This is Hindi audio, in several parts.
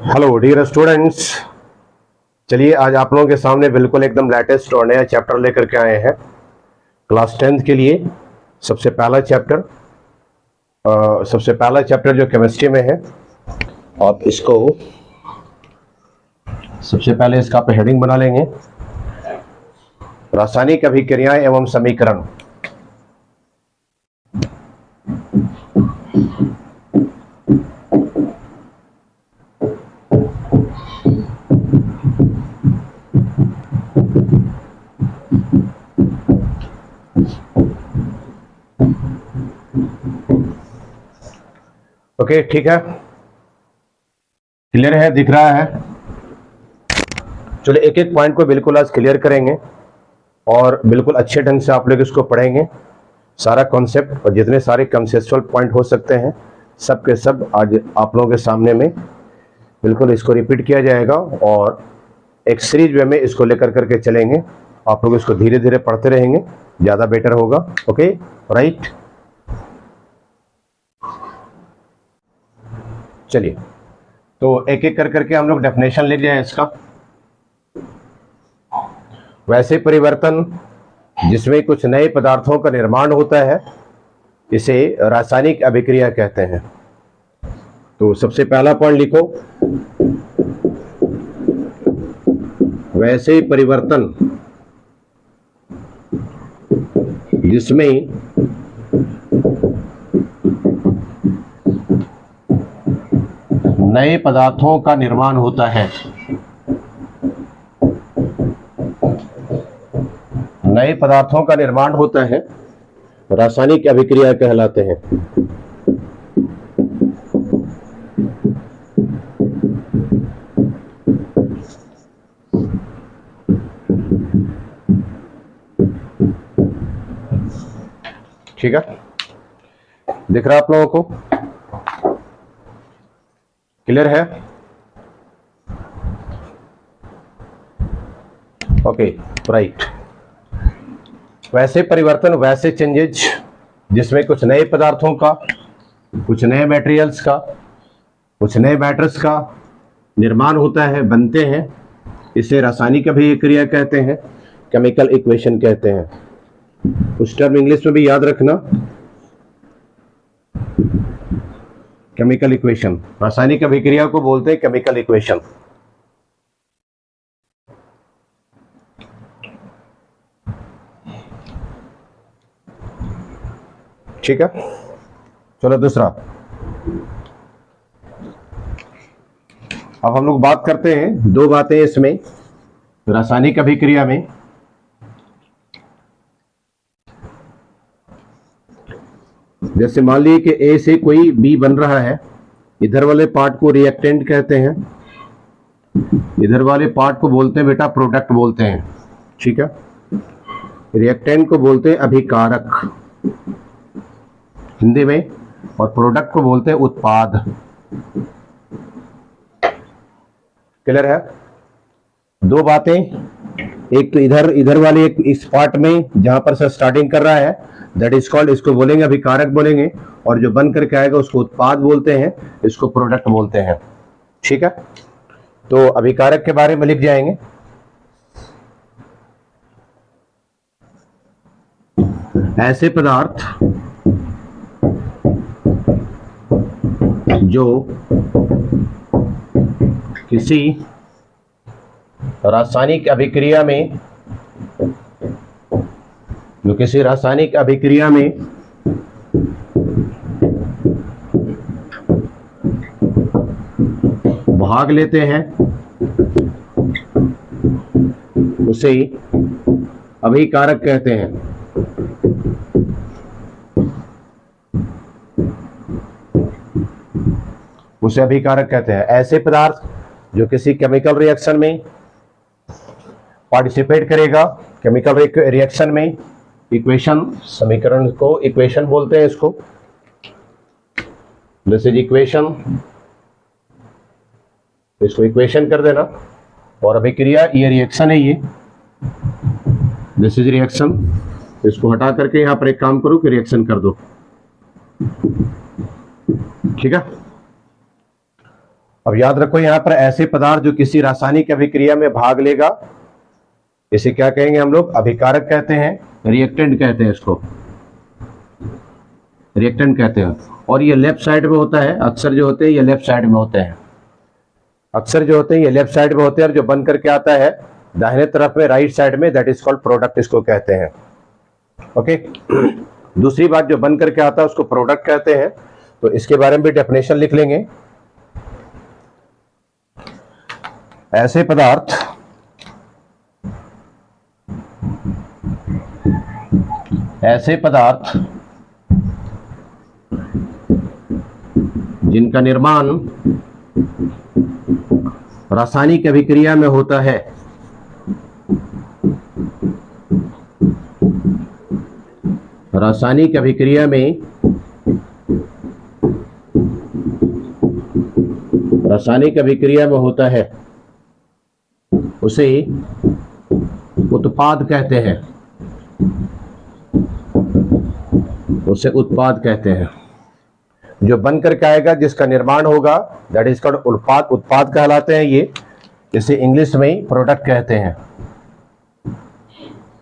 हेलो डियर स्टूडेंट्स, चलिए आज आप लोगों के सामने बिल्कुल एकदम लेटेस्ट और नया चैप्टर लेकर के आए हैं क्लास 10th के लिए। सबसे पहला चैप्टर जो केमिस्ट्री में है। आप इसको सबसे पहले इसका आप हेडिंग बना लेंगे, रासायनिक अभिक्रियाएं एवं समीकरण। ओके, ठीक है, क्लियर है, दिख रहा है। चलो एक एक पॉइंट को बिल्कुल आज क्लियर करेंगे और बिल्कुल अच्छे ढंग से आप लोग इसको पढ़ेंगे। सारा कॉन्सेप्ट और जितने सारे कंसेप्चुअल पॉइंट हो सकते हैं सब के सब आज आप लोगों के सामने में बिल्कुल इसको रिपीट किया जाएगा और एक सीरीज वे में इसको लेकर करके चलेंगे। आप लोग इसको धीरे धीरे पढ़ते रहेंगे, ज़्यादा बेटर होगा। Okay, right. चलिए तो एक एक कर करके हम लोग डेफिनेशन ले जाए इसका। वैसे परिवर्तन जिसमें कुछ नए पदार्थों का निर्माण होता है इसे रासायनिक अभिक्रिया कहते हैं। तो सबसे पहला पॉइंट लिखो, वैसे परिवर्तन जिसमें नए पदार्थों का निर्माण होता है। नए पदार्थों का निर्माण होता है रासायनिक अभिक्रिया कहलाते हैं। ठीक है, दिख रहा आप लोगों को? क्लियर है? Okay, right. वैसे परिवर्तन, वैसे चेंजेज जिसमें कुछ नए पदार्थों का, कुछ नए मटेरियल्स का, कुछ नए मैटर्स का निर्माण होता है, बनते हैं, इसे रासायनिक अभिक्रिया कहते हैं, केमिकल इक्वेशन कहते हैं। उस टर्म इंग्लिश में भी याद रखना, केमिकल इक्वेशन। रासायनिक अभिक्रिया को बोलते हैं केमिकल इक्वेशन। ठीक है, चलो दूसरा। अब हम लोग बात करते हैं दो बातें इसमें रासायनिक अभिक्रिया में। जैसे मान लीजिए कि ए से कोई बी बन रहा है, इधर वाले पार्ट को रिएक्टेंट कहते हैं, इधर वाले पार्ट को बोलते हैं बेटा प्रोडक्ट बोलते हैं। ठीक है, रिएक्टेंट को बोलते हैं अभिकारक हिंदी में, और प्रोडक्ट को बोलते हैं उत्पाद। क्लियर है? दो बातें, एक तो इधर वाले एक इस पार्ट में जहां पर से स्टार्टिंग कर रहा है दैट इज कॉल्ड, इसको बोलेंगे अभिकारक बोलेंगे, और जो बन करके आएगा उसको उत्पाद बोलते हैं, इसको प्रोडक्ट बोलते हैं। ठीक है, तो अभिकारक के बारे में लिख जाएंगे। ऐसे पदार्थ जो किसी रासायनिक अभिक्रिया में भाग लेते हैं उसे अभिकारक कहते हैं। उसे अभिकारक कहते हैं। ऐसे पदार्थ जो किसी केमिकल रिएक्शन में पार्टिसिपेट करेगा, केमिकल रिएक्शन में, इक्वेशन, समीकरण को इक्वेशन बोलते हैं इसको, दिस इज इक्वेशन, इसको इक्वेशन कर देना। और अभिक्रिया ये रिएक्शन है, ये दिस इज रिएक्शन, इसको हटा करके यहां पर एक काम करो कि रिएक्शन कर दो। ठीक है, अब याद रखो यहां पर ऐसे पदार्थ जो किसी रासायनिक अभिक्रिया में भाग लेगा, इसे क्या कहेंगे हम लोग? अभिकारक कहते हैं, रिएक्टेंट कहते हैं, इसको रिएक्टेंट कहते हैं। और ये लेफ्ट साइड में होता है, अक्सर जो होते हैं ये लेफ्ट साइड में होते हैं, अक्सर जो होते हैं ये लेफ्ट साइड में होते हैं, और जो बन करके आता है दाहिने तरफ में, राइट साइड में, दैट इज कॉल्ड प्रोडक्ट, इसको कहते हैं। ओके दूसरी बात, जो बन करके आता है उसको प्रोडक्ट कहते हैं। तो इसके बारे में भी डेफिनेशन लिख लेंगे। ऐसे पदार्थ जिनका निर्माण रासायनिक अभिक्रिया में होता है, रासायनिक अभिक्रिया में होता है, उसे उत्पाद कहते हैं, उसे उत्पाद कहते हैं। जो बन करके आएगा, जिसका निर्माण होगा, दैट इज कॉल्ड उत्पाद, उत्पाद कहलाते हैं ये। इसे इंग्लिश में प्रोडक्ट कहते हैं,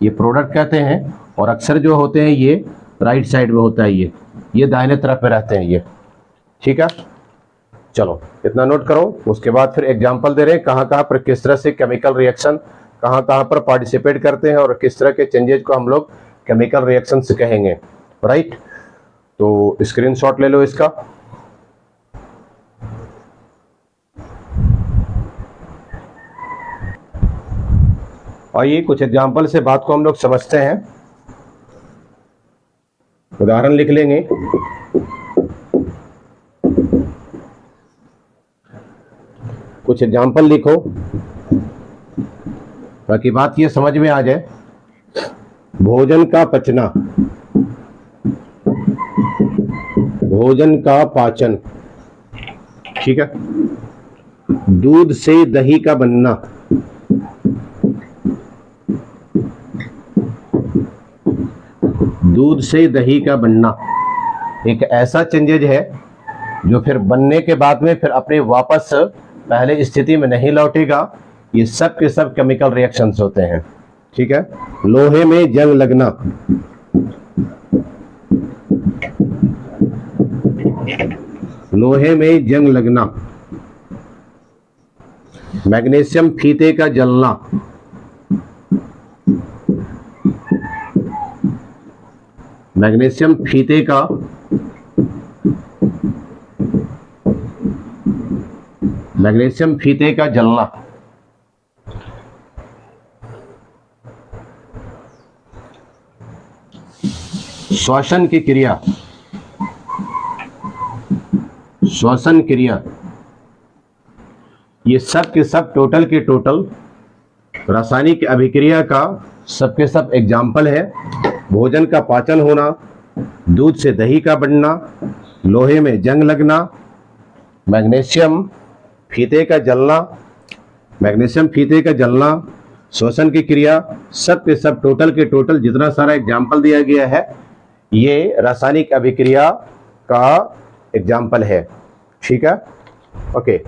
ये प्रोडक्ट कहते हैं। और अक्सर जो होते हैं ये राइट साइड में होता है, ये दाहिने तरफ में रहते हैं ये। ठीक है, चलो इतना नोट करो। उसके बाद फिर एग्जांपल दे रहे हैं कहाँ कहाँ पर किस तरह से केमिकल रिएक्शन कहाँ कहाँ पर पार्टिसिपेट करते हैं, और किस तरह के चेंजेज को हम लोग केमिकल रिएक्शन से कहेंगे। राइट, तो स्क्रीनशॉट ले लो इसका। आइए कुछ एग्जांपल से बात को हम लोग समझते हैं। उदाहरण लिख लेंगे। कुछ एग्जांपल लिखो ताकि बात ये समझ में आ जाए। भोजन का पचना, भोजन का पाचन, ठीक है। दूध से दही का बनना, दूध से दही का बनना एक ऐसा चेंजेज है जो फिर बनने के बाद में फिर अपने वापस पहले स्थिति में नहीं लौटेगा। ये सब के सब केमिकल रिएक्शंस होते हैं, ठीक है। लोहे में जंग लगना, लोहे में जंग लगना। मैग्नीशियम फीते का जलना, मैग्नीशियम फीते का मैग्नीशियम फीते का जलना। श्वसन की क्रिया, श्वसन क्रिया, ये सब के सब टोटल के टोटल रासायनिक अभिक्रिया का सब के सब एग्जाम्पल है। भोजन का पाचन होना, दूध से दही का बनना, लोहे में जंग लगना, मैग्नीशियम फीते का जलना, मैग्नीशियम फीते का जलना, श्वसन की क्रिया, सब के सब टोटल के टोटल जितना सारा एग्जाम्पल दिया गया है ये रासायनिक अभिक्रिया का एग्जाम्पल है, ठीक है। ओके,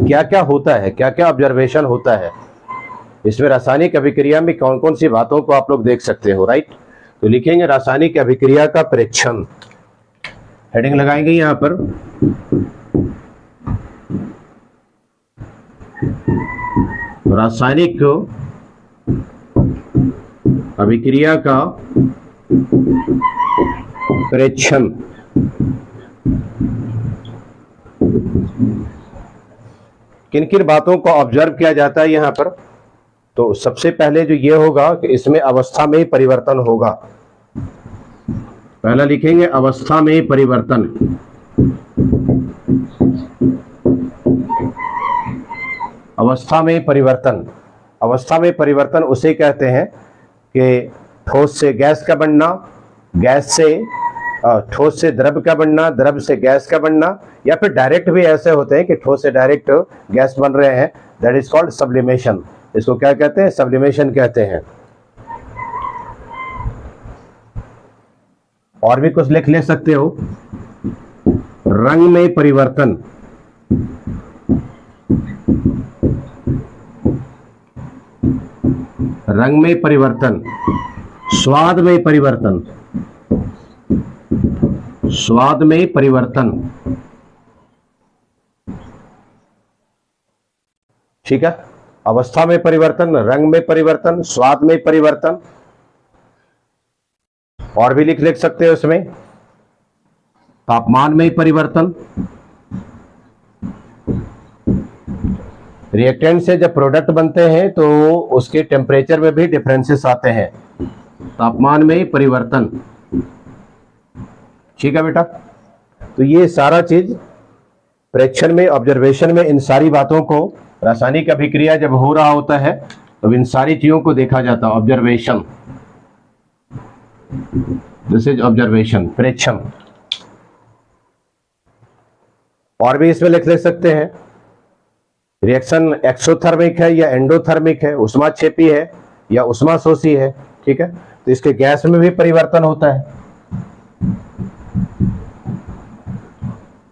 क्या क्या होता है, क्या क्या ऑब्जर्वेशन होता है इसमें रासायनिक अभिक्रिया में, कौन कौन सी बातों को आप लोग देख सकते हो। राइट, तो लिखेंगे रासायनिक अभिक्रिया का प्रेक्षण, हेडिंग लगाएंगे यहां पर। रासायनिक अभिक्रिया का प्रेक्षण। किन किन बातों को ऑब्जर्व किया जाता है यहां पर? तो सबसे पहले जो ये होगा कि इसमें अवस्था में परिवर्तन होगा। पहला लिखेंगे अवस्था में परिवर्तन। अवस्था में परिवर्तन, अवस्था में परिवर्तन उसे कहते हैं कि ठोस से गैस का बनना, गैस से ठोस से द्रव का बनना, द्रव से गैस का बनना, या फिर डायरेक्ट भी ऐसे होते हैं कि ठोस से डायरेक्ट गैस बन रहे हैं, दैट इज कॉल्ड सब्लिमेशन। इसको क्या कहते हैं? सब्लिमेशन कहते हैं। और भी कुछ लिख सकते हो। रंग में परिवर्तन, रंग में परिवर्तन, स्वाद में परिवर्तन, स्वाद में परिवर्तन। ठीक है, अवस्था में परिवर्तन, रंग में परिवर्तन, स्वाद में परिवर्तन। और भी लिख सकते हो इसमें। तापमान में परिवर्तन, रिएक्टेंट से जब प्रोडक्ट बनते हैं तो उसके टेम्परेचर में भी डिफरेंसेस आते हैं। तापमान में परिवर्तन। ठीक है बेटा, तो ये सारा चीज प्रेक्षण में, ऑब्जर्वेशन में इन सारी बातों को, रासायनिक अभिक्रिया जब हो रहा होता है तो इन सारी चीजों को देखा जाता है। ऑब्जर्वेशन, दिस इज ऑब्जर्वेशन, प्रेक्षण। और भी इसमें लिख सकते हैं, रिएक्शन एक्सोथर्मिक है या एंडोथर्मिक है, उष्माक्षेपी है या उष्माशोषी है। ठीक है, तो इसके गैस में भी परिवर्तन होता है।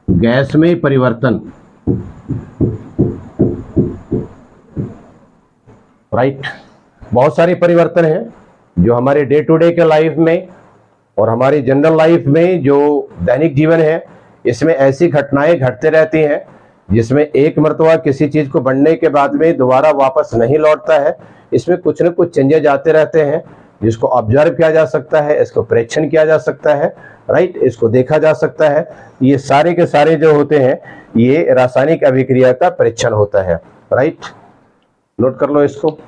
गैस में परिवर्तन, राइट। बहुत सारे परिवर्तन हैं जो हमारे डे टू डे के लाइफ में और हमारी जनरल लाइफ में, जो दैनिक जीवन है, इसमें ऐसी घटनाएं घटते रहती हैं जिसमें एक मर्तबा किसी चीज को बनने के बाद में दोबारा वापस नहीं लौटता है। इसमें कुछ न कुछ चेंजेज आते रहते हैं, जिसको ऑब्जर्व किया जा सकता है, इसको प्रेक्षण किया जा सकता है, राइट, इसको देखा जा सकता है। ये सारे के सारे जो होते हैं ये रासायनिक अभिक्रिया का परीक्षण होता है, राइट। नोट कर लो इसको।